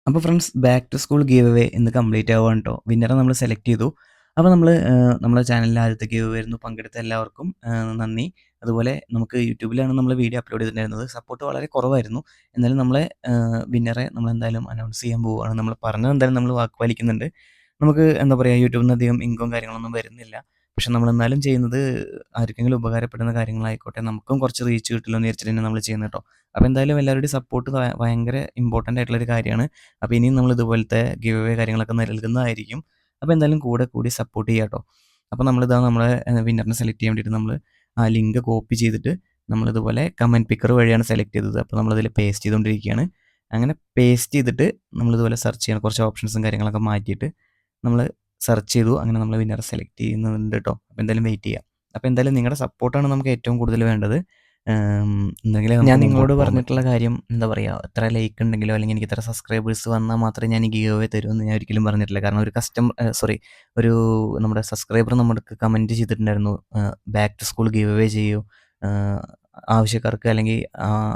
അപ്പോൾ friends back to school give away ഇന്ന് complete ആവുകയാണ് കേട്ടോ. വിന്നറെ നമ്മൾ സെലക്ട് ചെയ്തു. അപ്പോൾ നമ്മൾ നമ്മുടെ ചാനലിൽ ആദ്യത്തെ ഗീവ് അവേ ആയിരുന്നു. പങ്കെടുത്ത എല്ലാവർക്കും നന്ദി. അതുപോലെ നമുക്ക് യൂട്യൂബിലാണ് നമ്മൾ വീഡിയോ അപ്ലോഡ് ചെയ്തിട്ടുണ്ടായിരുന്നത്. സപ്പോർട്ട് വളരെ കുറവായിരുന്നു. എന്നാലും നമ്മളെ വിന്നറെ നമ്മളെന്തായാലും അനൗൺസ് ചെയ്യാൻ പോവുകയാണ്. നമ്മൾ പറഞ്ഞത് എന്തായാലും നമ്മൾ വാക്ക് പാലിക്കുന്നുണ്ട്. നമുക്ക് എന്താ പറയുക, യൂട്യൂബിൽ നിന്ന് അധികം ഇൻകം കാര്യങ്ങളൊന്നും വരുന്നില്ല. പക്ഷെ നമ്മളെന്നാലും ചെയ്യുന്നത് ആർക്കെങ്കിലും ഉപകാരപ്പെടുന്ന കാര്യങ്ങളായിക്കോട്ടെ, നമുക്കും കുറച്ച് റീച്ച് കിട്ടുമല്ലോ എന്ന് വിചാരിച്ചിട്ട് തന്നെ നമ്മൾ ചെയ്യുന്നത് കേട്ടോ. അപ്പോൾ എന്തായാലും എല്ലാവരുടെയും സപ്പോർട്ട് ഭയങ്കര ഇമ്പോർട്ടൻ്റ് ആയിട്ടുള്ളൊരു കാര്യമാണ്. അപ്പോൾ ഇനിയും നമ്മൾ ഇതുപോലത്തെ ഗിവ് അവേ കാര്യങ്ങളൊക്കെ നൽകുന്നതായിരിക്കും. അപ്പോൾ എന്തായാലും കൂടെ കൂടി സപ്പോർട്ട് ചെയ്യാം കേട്ടോ. അപ്പോൾ നമ്മളിതാ നമ്മളെ വിന്നറിനെ സെലക്ട് ചെയ്യാൻ വേണ്ടിയിട്ട് നമ്മൾ ആ ലിങ്ക് കോപ്പി ചെയ്തിട്ട് നമ്മളിതുപോലെ കമൻറ്റ് പിക്കർ വഴിയാണ് സെലക്ട് ചെയ്തത്. അപ്പോൾ നമ്മളതിൽ പേസ്റ്റ് ചെയ്തുകൊണ്ടിരിക്കുകയാണ്. അങ്ങനെ പേസ്റ്റ് ചെയ്തിട്ട് നമ്മളിതുപോലെ സെർച്ച് ചെയ്യണം. കുറച്ച് ഓപ്ഷൻസും കാര്യങ്ങളൊക്കെ മാറ്റിയിട്ട് നമ്മൾ സെർച്ച് ചെയ്തു. അങ്ങനെ നമ്മൾ വിന്നറെ സെലക്ട് ചെയ്യുന്നുണ്ട് കേട്ടോ. അപ്പോൾ എന്തായാലും വെയിറ്റ് ചെയ്യാം. അപ്പോൾ എന്തായാലും നിങ്ങളുടെ സപ്പോർട്ടാണ് നമുക്ക് ഏറ്റവും കൂടുതൽ വേണ്ടത്. എന്തെങ്കിലും ഞാൻ നിങ്ങളോട് പറഞ്ഞിട്ടുള്ള കാര്യം എന്താ പറയുക, എത്ര ലൈക്ക് ഉണ്ടെങ്കിലോ അല്ലെങ്കിൽ എനിക്ക് ഇത്ര സബ്സ്ക്രൈബേഴ്സ് വന്നാൽ മാത്രമേ ഞാൻ ഈ ഗീവ് അവേ തരുമെന്ന് ഞാൻ ഒരിക്കലും പറഞ്ഞിട്ടില്ല. കാരണം ഒരു ഒരു നമ്മുടെ സബ്സ്ക്രൈബർ നമുക്ക് കമൻറ്റ് ചെയ്തിട്ടുണ്ടായിരുന്നു, back to school give away ചെയ്യൂ, ആവശ്യക്കാർക്ക് അല്ലെങ്കിൽ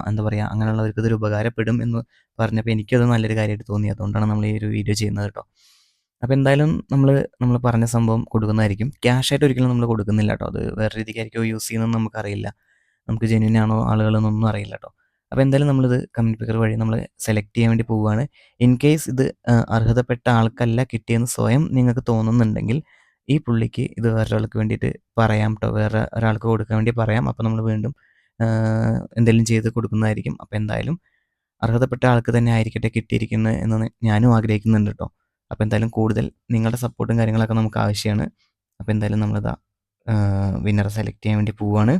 എന്താ പറയുക അങ്ങനെയുള്ളവർക്ക് ഇതൊരു ഉപകാരപ്പെടും എന്ന് പറഞ്ഞപ്പോൾ എനിക്കത് നല്ലൊരു കാര്യമായിട്ട് തോന്നി. അതുകൊണ്ടാണ് നമ്മൾ ഈ ഒരു വീഡിയോ ചെയ്യുന്നത് കേട്ടോ. അപ്പോൾ എന്തായാലും നമ്മൾ പറഞ്ഞ സംഭവം കൊടുക്കുന്നതായിരിക്കും. ക്യാഷായിട്ട് ഒരിക്കലും നമ്മൾ കൊടുക്കുന്നില്ല കേട്ടോ. അത് വേറെ രീതിക്കായിരിക്കും യൂസ് ചെയ്യുന്നതെന്ന് നമുക്കറിയില്ല. നമുക്ക് ജെന്യുइन ആണോ ആളുകളെന്നൊന്നും അറിയില്ല കേട്ടോ. അപ്പോൾ എന്തായാലും നമ്മളിത് കമൻറ്റ് പിക്കർ വഴി നമ്മൾ സെലക്ട് ചെയ്യാൻ വേണ്ടി പോവുകയാണ്. ഇൻ കേസ് ഇത് അർഹതപ്പെട്ട ആൾക്കല്ല കിട്ടിയെന്ന് സ്വയം നിങ്ങൾക്ക് തോന്നുന്നുണ്ടെങ്കിൽ ഈ പുള്ളിക്ക് ഇത് വേറൊരാൾക്ക് വേണ്ടിയിട്ട് പറയാം കേട്ടോ. വേറെ ഒരാൾക്ക് കൊടുക്കാൻ വേണ്ടി പറയാം. അപ്പോൾ നമ്മൾ വീണ്ടും എന്തെങ്കിലും ചെയ്ത് കൊടുക്കുന്നതായിരിക്കും. അപ്പോൾ എന്തായാലും അർഹതപ്പെട്ട ആൾക്ക് തന്നെ ആയിരിക്കട്ടെ കിട്ടിയിരിക്കുന്നത് എന്ന് ഞാനും ആഗ്രഹിക്കുന്നുണ്ട് കേട്ടോ. അപ്പോൾ എന്തായാലും കൂടുതൽ നിങ്ങളുടെ സപ്പോർട്ടും കാര്യങ്ങളൊക്കെ നമുക്ക് ആവശ്യമാണ്. അപ്പോൾ എന്തായാലും നമ്മളിതാ വിന്നറെ സെലക്ട് ചെയ്യാൻ വേണ്ടി പോവുകയാണ്.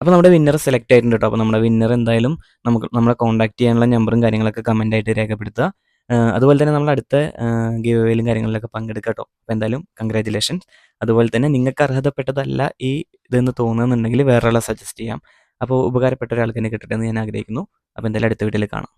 അപ്പോൾ നമ്മുടെ വിന്നർ സെലക്ട് ആയിട്ടുണ്ട് കേട്ടോ. അപ്പോൾ നമ്മുടെ വിന്നർ എന്തായാലും നമ്മളെ കോൺടാക്ട് ചെയ്യാനുള്ള നമ്പറും കാര്യങ്ങളൊക്കെ കമൻ്റ് ആയിട്ട് രേഖപ്പെടുത്തുക. അതുപോലെ തന്നെ നമ്മൾ അടുത്ത ഗിവ് അവേയിലും കാര്യങ്ങളിലൊക്കെ പങ്കെടുക്കുക കേട്ടോ. അപ്പോൾ എന്തായാലും കൺഗ്രാജുലേഷൻസ്. അതുപോലെ തന്നെ നിങ്ങൾക്ക് അർഹതപ്പെട്ടതല്ല ഈ ഇതെന്ന് തോന്നുന്നുണ്ടെങ്കിൽ വേറെ ആളെ സജസ്റ്റ് ചെയ്യാം. അപ്പോൾ ഉപകാരപ്പെട്ട ഒരാൾക്ക് തന്നെ കിട്ടട്ടെ എന്ന് ഞാൻ ആഗ്രഹിക്കുന്നു. അപ്പോൾ എന്തായാലും അടുത്ത വീഡിയോയിൽ കാണാം.